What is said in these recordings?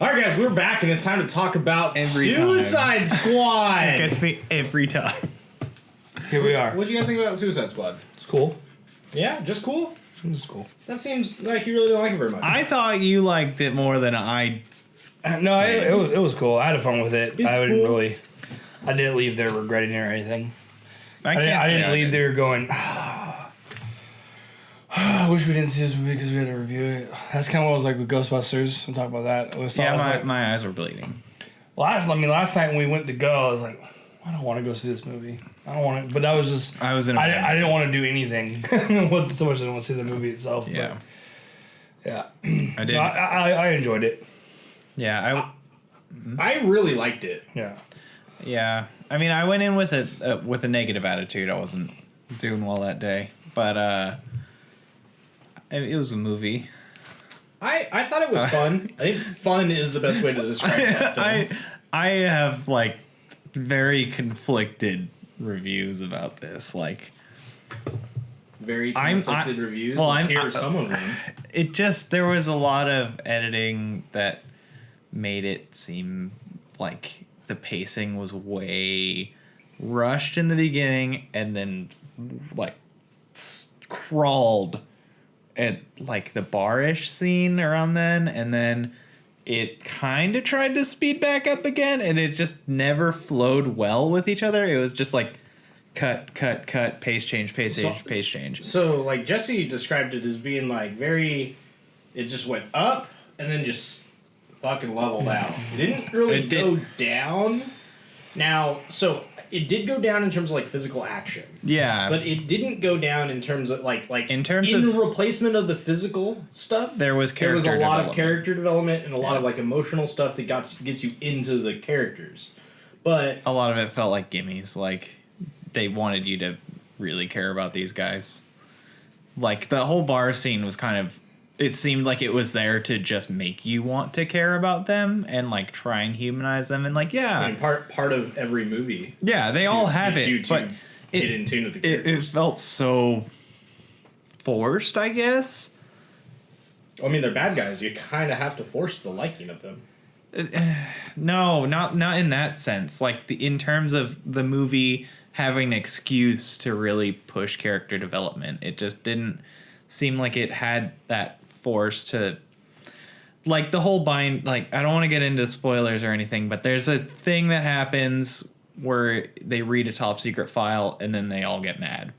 All right, guys, we're back, and it's time to talk about Suicide Squad. It gets me every time. Here we are. What do you guys think about Suicide Squad? It's cool. Yeah, just cool? It's cool. That seems like you really don't like it very much. I thought you liked it more than I. No, it was cool. I had fun with it. It's I cool. didn't leave there regretting it or anything. I didn't leave there going, I wish we didn't see this movie because we had to review it. That's kind of what it was like with Ghostbusters. We'll talk about that. My eyes were bleeding. Last night when we went to go, I was like, I don't want to go see this movie. I don't want to. But that was just. I didn't want to do anything. It wasn't so much I didn't want to see the movie itself. Yeah. But yeah. I did. No, I enjoyed it. Yeah. I really liked it. Yeah. Yeah. I mean, I went in with a negative attitude. I wasn't doing well that day, but it was a movie. I thought it was fun. I think fun is the best way to describe that film. I have like very conflicted reviews about this. Like, very conflicted reviews. Well, Let's hear some of them. It just, there was a lot of editing that made it seem like the pacing was way rushed in the beginning and then like crawled at like the bar-ish scene around then, and then it kind of tried to speed back up again, and it just never flowed well with each other. It was just like cut, pace change. So like Jesse described it as being like very, it just went up and then just fucking leveled out. It didn't really go down. Now, so it did go down in terms of like physical action. Yeah. But it didn't go down in terms of like in of replacement of the physical stuff. There was a lot of character development and a lot of like emotional stuff that gets you into the characters. But a lot of it felt like gimmies. Like they wanted you to really care about these guys. Like the whole bar scene was kind of, it seemed like it was there to just make you want to care about them and like try and humanize them, and like, yeah. I mean, part of every movie. Yeah, they all have it, but get in tune with the characters. It felt so forced, I guess. I mean, they're bad guys. You kind of have to force the liking of them. No, not in that sense. Like in terms of the movie having an excuse to really push character development, it just didn't seem like it had that force to, like the whole bind. Like, I don't want to get into spoilers or anything, but there's a thing that happens where they read a top secret file and then they all get mad.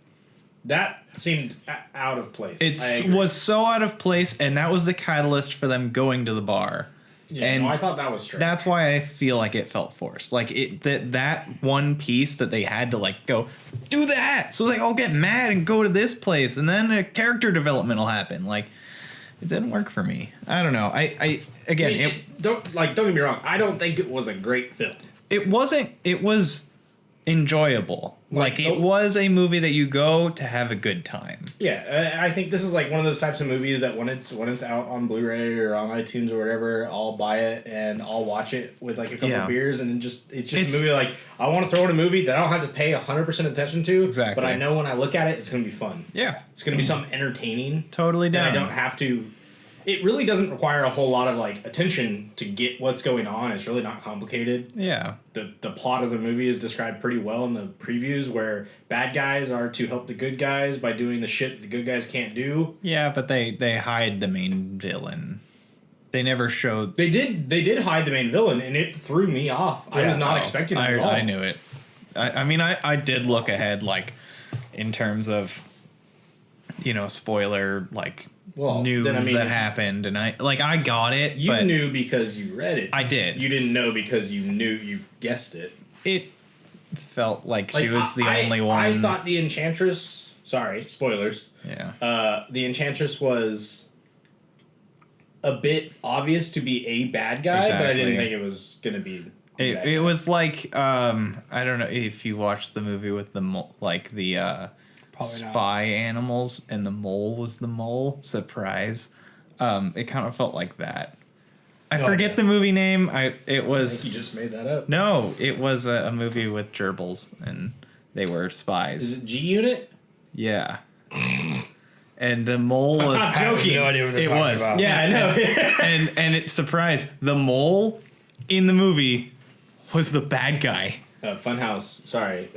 That seemed out of place. It was so out of place, and that was the catalyst for them going to the bar. Yeah, and I thought that was strange. That's why I feel like it felt forced. Like that one piece that they had to like go do that, so they all get mad and go to this place, and then a character development will happen. Like, it didn't work for me. I don't know. Don't get me wrong. I don't think it was a great film. It wasn't. It was enjoyable. Like it was a movie that you go to have a good time. Yeah, I think this is like one of those types of movies that when it's out on Blu-ray or on iTunes or whatever, I'll buy it and I'll watch it with like a couple of beers, and it's just a movie like I want to throw in a movie that I don't have to pay 100% attention to. Exactly. But I know when I look at it, it's gonna be fun. Yeah, it's gonna be something entertaining. Totally down. And I don't have to. It really doesn't require a whole lot of like attention to get what's going on. It's really not complicated. Yeah. The plot of the movie is described pretty well in the previews, where bad guys are to help the good guys by doing the shit the good guys can't do. Yeah, but they hide the main villain. They never showed. They did hide the main villain, and it threw me off. Yeah, I was not expecting it at all. I knew it. I mean, I did look ahead, like in terms of, spoiler, like. News that happened, and I got it. You knew because you read it. I did. You didn't know because you guessed it. It felt like she was the only one. I thought the Enchantress. Sorry, spoilers. Yeah. The Enchantress was a bit obvious to be a bad guy, but I didn't think it was gonna be. It was like I don't know if you watched the movie with the spy animals, and the mole was the mole. Surprise. It kind of felt like that. I forget the movie name. It was. I think you just made that up. No, it was a movie with gerbils, and they were spies. Is it G-Unit? Yeah. And the mole was not joking. No idea what they're It talking was. about. Yeah, I know. and it surprised the mole in the movie was the bad guy. Funhouse. Sorry,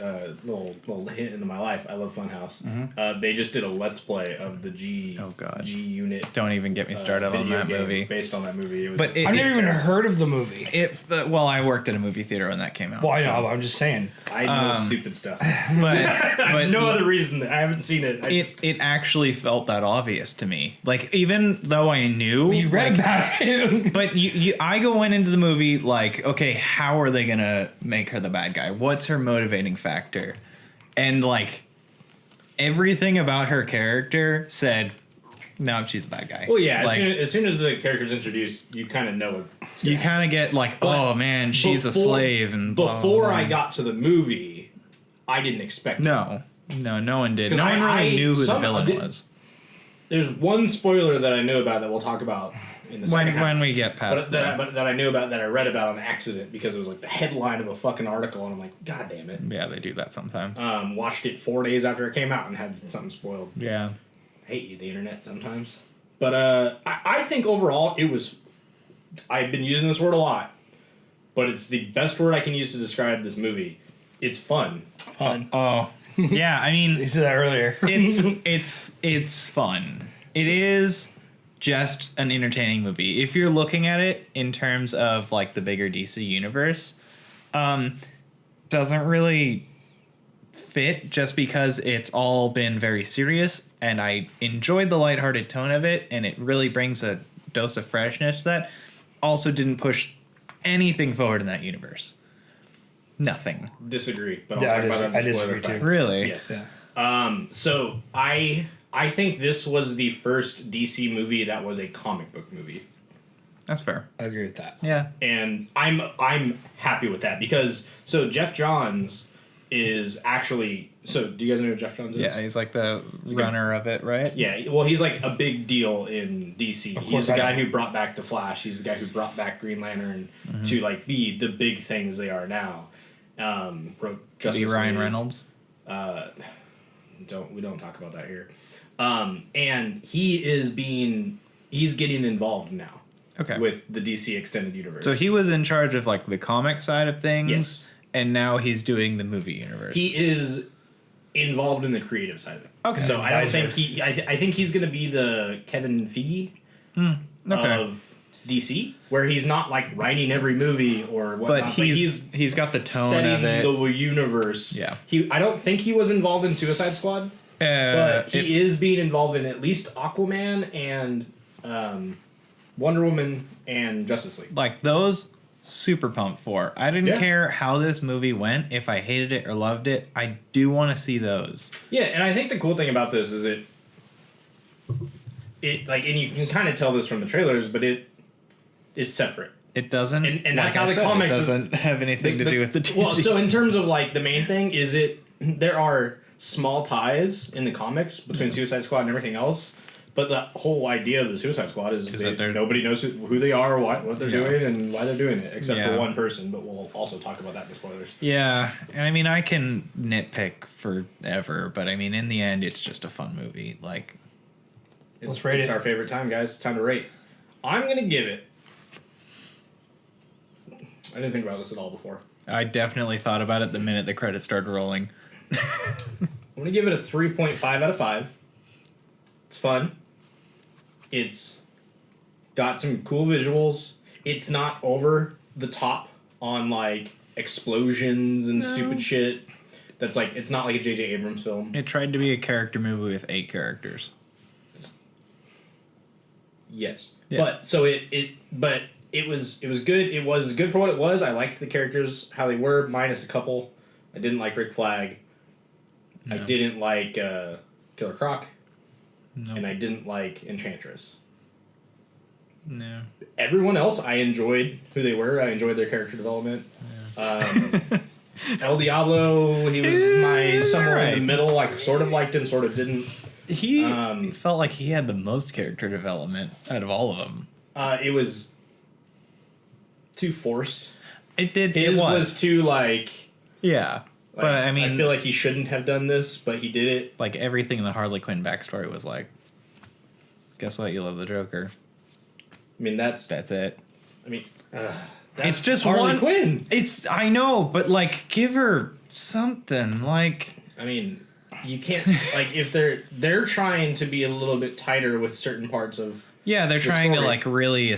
little hint into my life. I love Funhouse. Mm-hmm. They just did a Let's Play of the G Unit. Don't even get me started on video that game movie. based on that movie. It was, But I've never even heard of the movie. Well, I worked at a movie theater when that came out. Well, I so- know, but I'm just saying. I know stupid stuff. but No other reason. I haven't seen it. It actually felt that obvious to me. Like, even though I knew, You read about it. but I go into the movie like, okay, how are they gonna make her the bad guy? What's her motivating factor? And like, everything about her character said, no, she's the bad guy. Well, yeah. Like, As soon as the character's introduced, you kind of know it. you kind of get like, oh man, she's a slave. And blah, before blah, blah. I got to the movie, I didn't expect it. no one did. 'Cause No one really knew who the villain the- was. There's one spoiler that I knew about that we'll talk about in the second half. When we get past But that I knew about, that I read about on accident because it was like the headline of a fucking article, and I'm like, God damn it. yeah, they do that sometimes. Watched it 4 days after it came out and had something spoiled. Yeah. I hate you, the internet, sometimes. But I think overall it was. I've been using this word a lot, but it's the best word I can use to describe this movie. It's fun. Fun. Oh, yeah. I mean, You said that earlier. it's fun. It is just an entertaining movie. If you're looking at it in terms of like the bigger DC universe, doesn't really fit just because it's all been very serious, and I enjoyed the lighthearted tone of it, and it really brings a dose of freshness that also didn't push anything forward in that universe. Nothing. Disagree, but I'll Yeah, talk about that in the I spoiler disagree part. too. Really? Yes. Yeah. So I think this was the first DC movie that was a comic book movie. That's fair. I agree with that. Yeah. And I'm happy with that because so Jeff Johns is actually, so do you guys know who Jeff Johns is? Yeah, he's like the runner of it, right? Yeah, well, he's like a big deal in DC. He's the guy who brought back the Flash. He's the guy who brought back Green Lantern to like be the big things they are now. Wrote Justice Be Ryan League. Reynolds. We don't talk about that here. And he's getting involved now. Okay. With the DC Extended Universe. So he was in charge of like the comic side of things, Yes. and now he's doing the movie universe. He is involved in the creative side of it. Okay. So I don't Advisor. think I think he's going to be the Kevin Feige okay. of DC, where he's not like writing every movie or whatnot. But he's got the tone setting of it. the universe. Yeah. I don't think he was involved in Suicide Squad, but he is being involved in at least Aquaman and Wonder Woman and Justice League. Like those, super pumped for. I didn't Yeah. care how this movie went, if I hated it or loved it. I do want to see those. Yeah, and I think the cool thing about this is it like, and you can kind of tell this from the trailers, but it is separate. It doesn't, And that's how the comics it doesn't have anything to do with the DC. Well, so in terms of like the main thing is there are small ties in the comics between Suicide Squad and everything else, but the whole idea of the Suicide Squad is that they're- nobody knows who they are, what they're Yeah. doing, and why they're doing it, except Yeah. for one person. But we'll also talk about that in the spoilers. Yeah, and I mean, I can nitpick forever, but I mean, in the end, it's just a fun movie. Like, Let's rate It's it. our favorite time, guys. It's time to rate. I'm gonna give it. I didn't think about this at all before. I definitely thought about it the minute the credits started rolling. I'm gonna give it a 3.5 out of 5. It's fun. It's got some cool visuals. It's not over the top on like explosions and stupid shit. That's like, it's not like a J.J. Abrams film. It tried to be a character movie with 8 characters. Yes. Yeah. But so but it was good. It was good for what it was. I liked the characters how they were, minus a couple. I didn't like Rick Flag. No. I didn't like Killer Croc. No. And I didn't like Enchantress. No. Everyone else, I enjoyed who they were. I enjoyed their character development. El Diablo, he was my somewhere in the middle. I sort of liked him, sort of didn't. He felt like he had the most character development out of all of them. It was too forced. It did. His it was too like. Yeah. Like, But I mean, I feel like he shouldn't have done this, but he did it. like everything in the Harley Quinn backstory was like, guess what? You love the Joker. I mean, that's it. I mean, it's just Harley Quinn. I know, but like, give her something. Like, I mean, you can't like if they're trying to be a little bit tighter with certain parts of. Yeah, they're trying to like really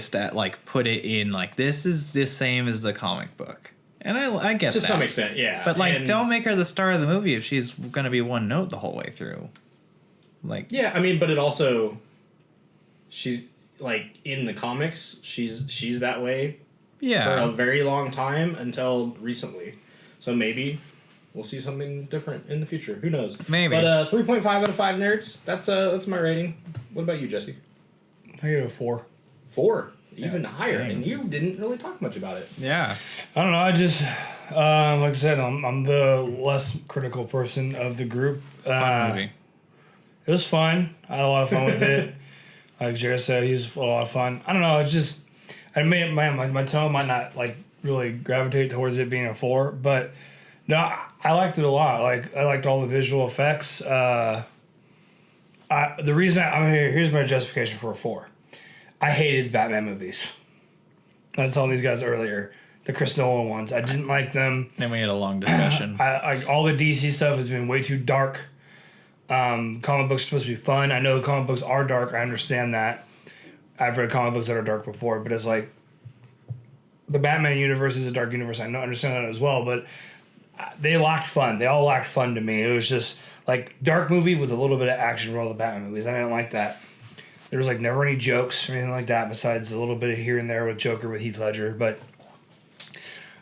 put it in like this is the same as the comic book, and I get that to some extent, yeah. But like, don't make her the star of the movie if she's gonna be one note the whole way through. Like, yeah, I mean, but it also, she's like in the comics, she's that way. Yeah. For a very long time until recently, so maybe we'll see something different in the future. Who knows? Maybe. But 3.5 out of 5 nerds. That's my rating. What about you, Jesse? I give it a 4. 4, even higher, Dang. and you didn't really talk much about it. Yeah. I don't know. I just, like I said, I'm the less critical person of the group. It's a fun movie. It was fun. I had a lot of fun with it. Like Jared said, he's a lot of fun. I don't know. It's just, my tone might not like really gravitate towards it being a 4, but no, I liked it a lot. Like I liked all the visual effects. The reason I'm here, here's my justification for a 4. I hated the Batman movies. I was telling these guys earlier, the Chris Nolan ones. I didn't like them. Then we had a long discussion. All the DC stuff has been way too dark. Comic books are supposed to be fun. I know comic books are dark. I understand that. I've read comic books that are dark before, but it's like the Batman universe is a dark universe. I understand that as well, but they lacked fun. They all lacked fun to me. It was just like dark movie with a little bit of action for all the Batman movies. I didn't like that. There was like never any jokes or anything like that besides a little bit of here and there with Joker with Heath Ledger. But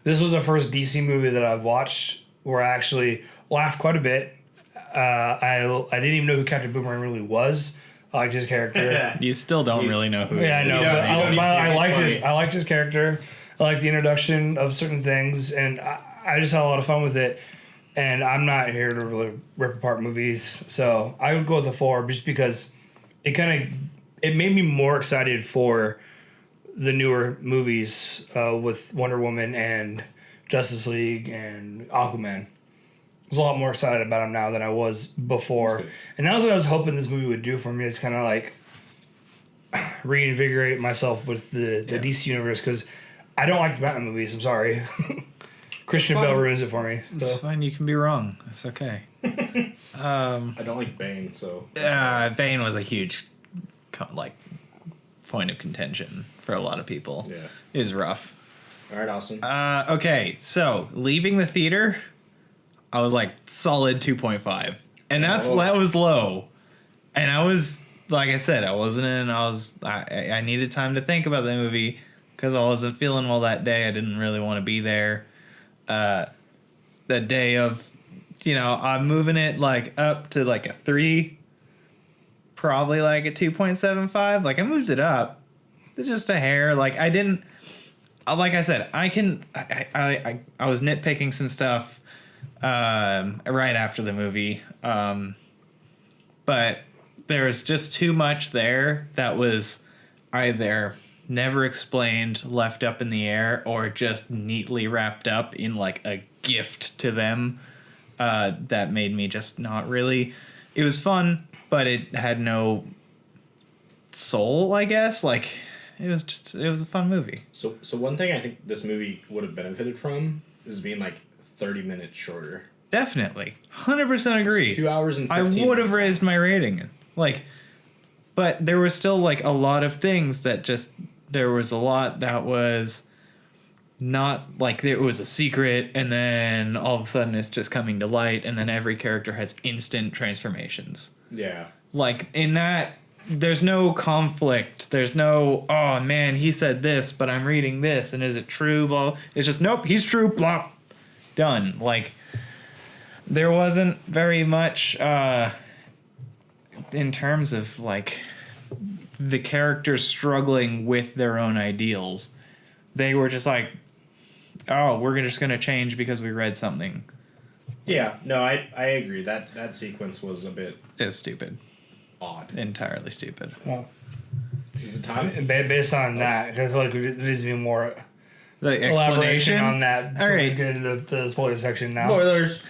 this was the first DC movie that I've watched where I actually laughed quite a bit. I didn't even know who Captain Boomerang really was. I liked his character. You still don't really know who. Yeah, I know. Yeah, But I liked his character. I liked the introduction of certain things, and I just had a lot of fun with it. And I'm not here to really rip apart movies, so I would go with a 4 just because it made me more excited for the newer movies with Wonder Woman and Justice League and Aquaman. I was a lot more excited about them now than I was before, and that was what I was hoping this movie would do for me. It's kind of like reinvigorate myself with the DC universe because I don't like the Batman movies. I'm sorry. Christian Bale ruins it for me. So. It's fine. You can be wrong. It's okay. I don't like Bane, so Bane was a huge, point of contention for a lot of people. Yeah, it was rough. All right, Austin. Okay, so leaving the theater, I was like solid 2.5, and that was low. And I was, like I said, I wasn't in. I needed time to think about the movie because I wasn't feeling well that day. I didn't really want to be there. The day of, I'm moving it like up to like a 3, probably like a 2.75. Like I moved it up just a hair. Like I didn't, like I said, I was nitpicking some stuff, right after the movie. But there was just too much there that was either never explained, left up in the air, or just neatly wrapped up in like a gift to them, that made me just not really. It was fun, but it had no soul, I guess. Like it was a fun movie. So one thing I think this movie would have benefited from is being like 30 minutes shorter. Definitely, 100% agree. It's 2 hours and 15 I would have minutes. raised my rating, but there was still like a lot of things that just. There was a lot that was not like it was a secret, and then all of a sudden it's just coming to light, and then every character has instant transformations. Yeah. Like in that, there's no conflict. There's no, oh man, he said this, but I'm reading this, and is it true? Blah. It's just, nope, he's true. Blah. Done. Like there wasn't very much in terms of like. The characters struggling with their own ideals. They were just like, oh, we're just going to change because we read something. Yeah, no, I agree. That sequence was a bit... It's stupid. Odd. Entirely stupid. Well, is it time? Based on that, I feel like there needs to be more the elaboration explanation on that. All right. We get into the spoiler section now. Spoilers.